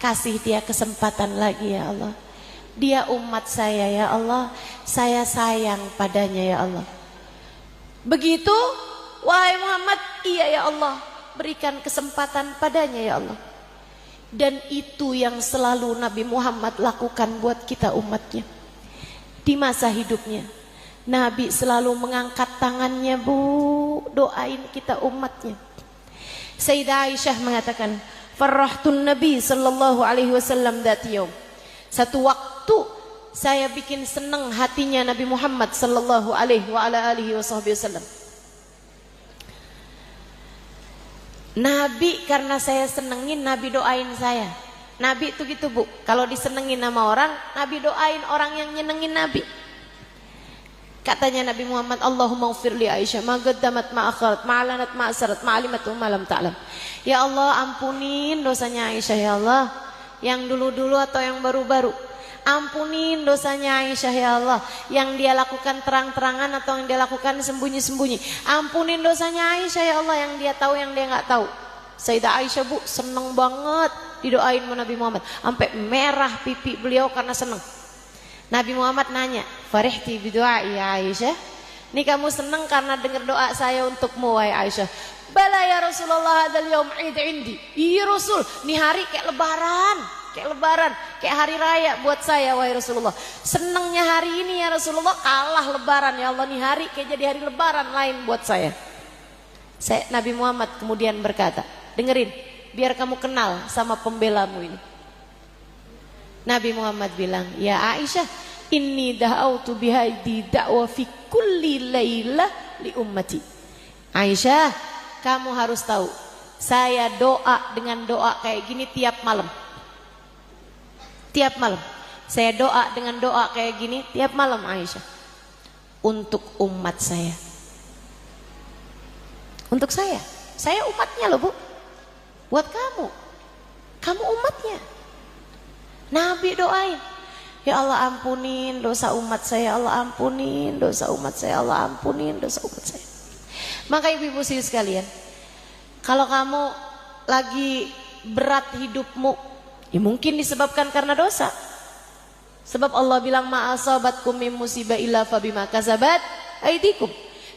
kasih dia kesempatan lagi ya Allah. Dia umat saya ya Allah, saya sayang padanya ya Allah. Begitu, wahai Muhammad, iya ya Allah, berikan kesempatan padanya ya Allah. Dan itu yang selalu Nabi Muhammad lakukan buat kita umatnya. Di masa hidupnya Nabi selalu mengangkat tangannya, Bu, doain kita umatnya. Sayyidah Aisyah mengatakan, farrahtun Nabi sallallahu alaihi wasallam dzati yaum. Satu waktu saya bikin senang hatinya Nabi Muhammad sallallahu alaihi wasallam. Nabi karena saya senengin, Nabi doain saya. Nabi itu gitu, Bu, kalau disenengin sama orang, Nabi doain orang yang nyenengin Nabi. Katanya Nabi Muhammad, Allahumma ghfir li Aisyah ma qaddamat ma akharat ma alanat ma asrat ma alimat wa ma lam ta'lam. Ya Allah, ampunin dosanya Aisyah ya Allah, yang dulu-dulu atau yang baru-baru. Ampunin dosanya Aisyah ya Allah, yang dia lakukan terang-terangan atau yang dia lakukan sembunyi-sembunyi. Ampunin dosanya Aisyah ya Allah, yang dia tahu yang dia nggak tahu. Sayyidah Aisyah, Bu, seneng banget didoain sama Nabi Muhammad, sampai merah pipi beliau karena seneng. Nabi Muhammad nanya, farihti bidu'ai ya Aisyah, ini kamu seneng karena dengar doa saya untukmu wahai Aisyah. Bala ya Rasulullah, hadzal yaum id indi. Iya Rasul, ini hari kayak lebaran, kayak hari raya buat saya wahai Rasulullah. Senengnya hari ini ya Rasulullah, kalah lebaran ya Allah, nih hari kayak jadi hari lebaran lain buat saya. Nabi Muhammad kemudian berkata, dengerin, biar kamu kenal sama pembelamu ini. Nabi Muhammad bilang, ya Aisyah, inni da'autu bihadi da'wa fi kulli laylah li ummati. Aisyah, kamu harus tahu, saya doa dengan doa kayak gini tiap malam. Tiap malam saya doa dengan doa kayak gini tiap malam Aisyah, untuk umat saya. Untuk saya umatnya loh, Bu. Buat kamu umatnya. Nabi doain, ya Allah ampunin dosa umat saya, Allah ampunin dosa umat saya, Allah ampunin dosa umat saya. Maka ibu-ibu sekalian, kalau kamu lagi berat hidupmu, ya mungkin disebabkan karena dosa. Sebab Allah bilang, ma'asabatkum min musibah illa fabima kasabat aidikum.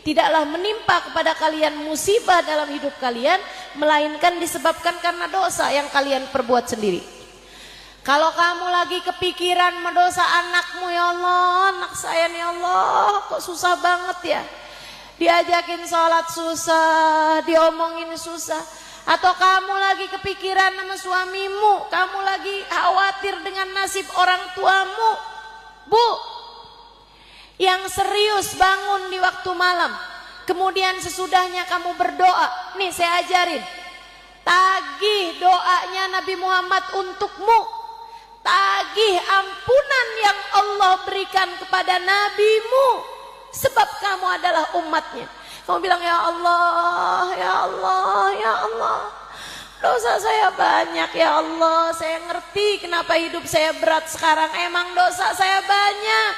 Tidaklah menimpa kepada kalian musibah dalam hidup kalian, melainkan disebabkan karena dosa yang kalian perbuat sendiri. Kalau kamu lagi kepikiran mendosa anakmu, ya Allah, anak saya nih Allah, kok susah banget ya, diajakin sholat susah, diomongin susah. Atau kamu lagi kepikiran sama suamimu, kamu lagi khawatir dengan nasib orang tuamu, Bu, yang serius bangun di waktu malam, kemudian sesudahnya kamu berdoa. Nih saya ajarin, tagih doanya Nabi Muhammad untukmu. Tagih ampunan yang Allah berikan kepada nabimu, sebab kamu adalah umatnya. Kamu bilang, ya Allah, ya Allah, ya Allah, dosa saya banyak ya Allah, saya ngerti kenapa hidup saya berat sekarang, emang dosa saya banyak.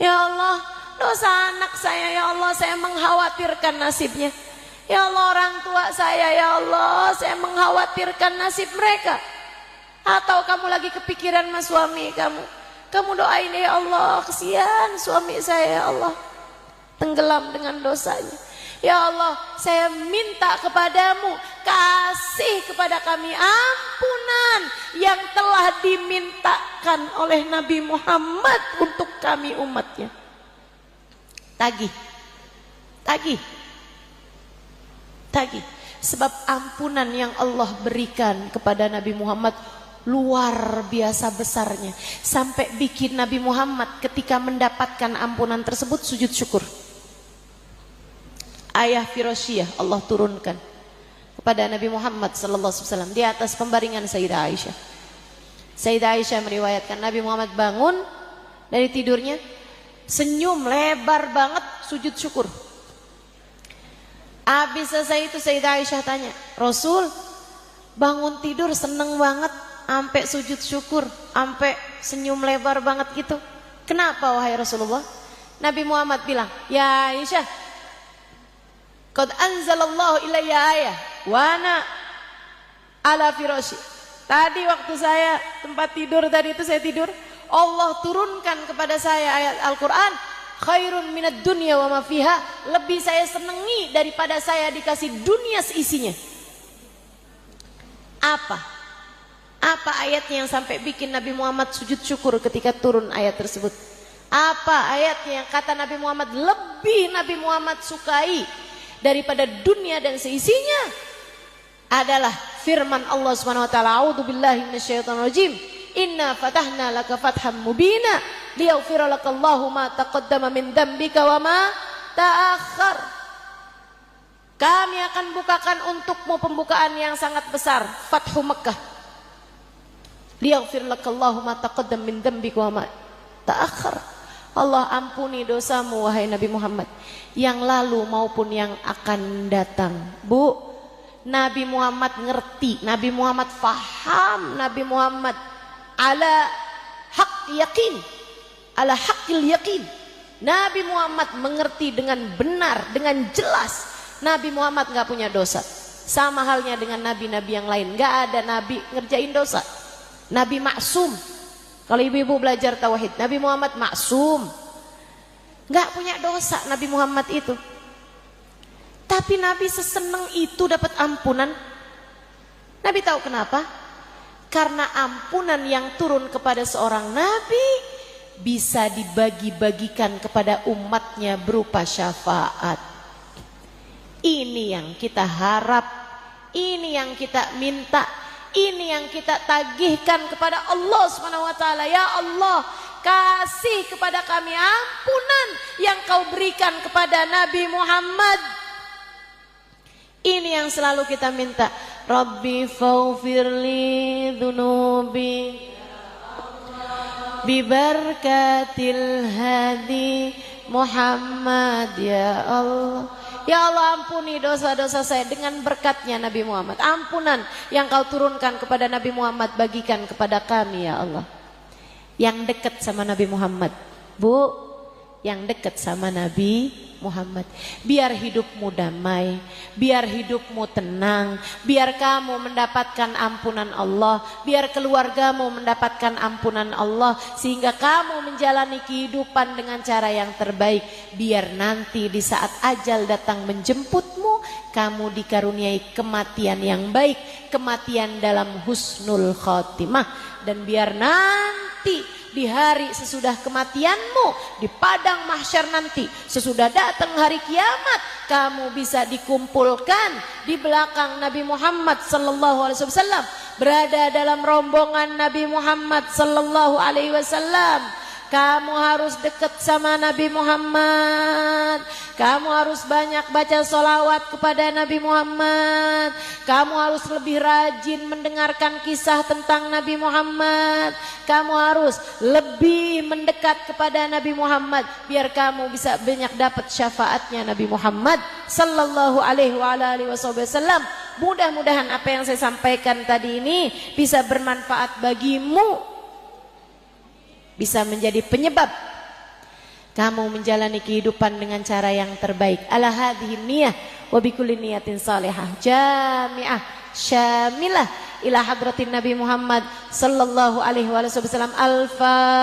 Ya Allah, dosa anak saya ya Allah, saya mengkhawatirkan nasibnya. Ya Allah, orang tua saya ya Allah, saya mengkhawatirkan nasib mereka. Atau kamu lagi kepikiran sama suami kamu doain, ya Allah, kesian suami saya ya Allah, tenggelam dengan dosanya. Ya Allah, saya minta kepadamu, kasih kepada kami ampunan yang telah dimintakan oleh Nabi Muhammad untuk kami umatnya. Tagih. Sebab ampunan yang Allah berikan kepada Nabi Muhammad luar biasa besarnya, sampai bikin Nabi Muhammad ketika mendapatkan ampunan tersebut sujud syukur. Ayah Firosyah Allah turunkan kepada Nabi Muhammad SAW di atas pembaringan Sayyidah Aisyah. Sayyidah Aisyah meriwayatkan Nabi Muhammad bangun dari tidurnya, senyum lebar banget, sujud syukur. Habis selesai itu Sayyidah Aisyah tanya, Rasul bangun tidur seneng banget, sampai sujud syukur, sampai senyum lebar banget gitu, kenapa wahai Rasulullah? Nabi Muhammad bilang, ya Aisyah, qad anzalallahu ilayya ayah wa ana ala firashi Tadi waktu saya tempat tidur tadi itu saya tidur, Allah turunkan kepada saya ayat Al-Quran, khairun minad dunya wa ma fiha, lebih saya senangi daripada saya dikasih dunia seisinya. Apa ayatnya yang sampai bikin Nabi Muhammad sujud syukur ketika turun ayat tersebut? Apa ayatnya yang kata Nabi Muhammad lebih Nabi Muhammad sukai daripada dunia dan seisinya? Adalah firman Allah Subhanahu wa taala, a'udzubillahi minasyaitonir rajim, inna fatahna laka fatham mubina liyaghfira lakallahu ma taqaddama min dzambika wa ma ta'akhkhar. Kami akan bukakan untukmu pembukaan yang sangat besar, Fathu Makkah. Liyaghfir lakallahu ma taqaddama min dzambika wa ma ta'akhkhar. Allah ampuni dosamu wahai Nabi Muhammad, yang lalu maupun yang akan datang. Bu, Nabi Muhammad ngerti, Nabi Muhammad faham, Nabi Muhammad ala haq yakin, ala haqqil yakin. Nabi Muhammad mengerti dengan benar, dengan jelas. Nabi Muhammad gak punya dosa. Sama halnya dengan nabi-nabi yang lain, gak ada nabi ngerjain dosa. Nabi maksum. Kalau ibu-ibu belajar tauhid, Nabi Muhammad maksum, gak punya dosa Nabi Muhammad itu. Tapi Nabi seseneng itu dapat ampunan. Nabi tahu kenapa? Karena ampunan yang turun kepada seorang Nabi bisa dibagi-bagikan kepada umatnya berupa syafaat. Ini yang kita harap, ini yang kita minta, ini yang kita tagihkan kepada Allah Subhanahu wa taala. Ya Allah, kasih kepada kami ampunan yang kau berikan kepada Nabi Muhammad. Ini yang selalu kita minta. Rabbi faghfirli dzunubi bibarakatil hadi Muhammad. Ya Allah, ya Allah, ampuni dosa-dosa saya dengan berkatnya Nabi Muhammad. Ampunan yang kau turunkan kepada Nabi Muhammad bagikan kepada kami ya Allah. Yang dekat sama Nabi Muhammad, Bu, yang dekat sama Nabi Muhammad, biar hidupmu damai, biar hidupmu tenang, biar kamu mendapatkan ampunan Allah, biar keluargamu mendapatkan ampunan Allah, sehingga kamu menjalani kehidupan dengan cara yang terbaik, biar nanti di saat ajal datang menjemputmu, kamu dikaruniai kematian yang baik, kematian dalam husnul khotimah. Dan biar nanti di hari sesudah kematianmu, di padang mahsyar nanti, sesudah datang hari kiamat, kamu bisa dikumpulkan di belakang Nabi Muhammad sallallahu alaihi wasallam, berada dalam rombongan Nabi Muhammad sallallahu alaihi wasallam. Kamu harus dekat sama Nabi Muhammad. Kamu harus banyak baca sholawat kepada Nabi Muhammad. Kamu harus lebih rajin mendengarkan kisah tentang Nabi Muhammad. Kamu harus lebih mendekat kepada Nabi Muhammad, biar kamu bisa banyak dapat syafaatnya Nabi Muhammad sallallahu alaihi wasallam. Mudah-mudahan apa yang saya sampaikan tadi ini bisa bermanfaat bagimu, bisa menjadi penyebab kamu menjalani kehidupan dengan cara yang terbaik. Ala hadhihi niyah wa bikulli niyatin salihah jami'ah syamilah ila hadratin Nabi Muhammad sallallahu alaihi wasallam. Al-Fatihah.